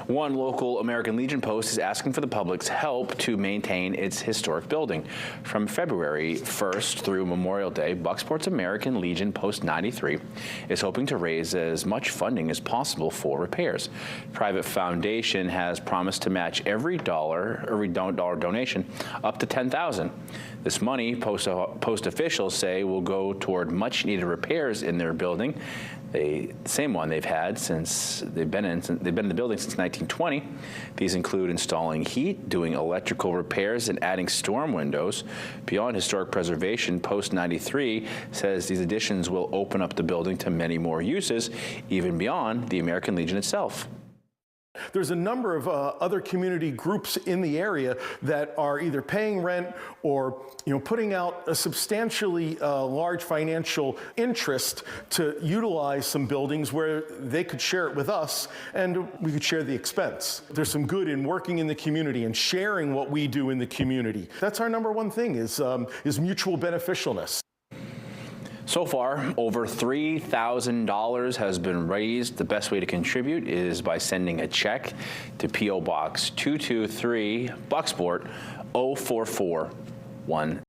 One local American Legion Post is asking for the public's help to maintain its historic building. From February 1st through Memorial Day, Bucksport's American Legion Post 93 is hoping to raise as much funding as possible for repairs. Private foundation has promised to match every dollar donation up to $10,000. This money, Post officials say, will go toward much-needed repairs in their building, the same one they've had since they've been in the building since 1920. These include installing heat, doing electrical repairs, and adding storm windows. Beyond historic preservation, Post 93 says these additions will open up the building to many more uses, even beyond the American Legion itself. There's a number of other community groups in the area that are either paying rent or putting out a substantially large financial interest to utilize some buildings where they could share it with us and we could share the expense. There's some good in working in the community and sharing what we do in the community. That's our number one thing is mutual beneficialness. So far, over $3,000 has been raised. The best way to contribute is by sending a check to P.O. Box 223, Bucksport 04410.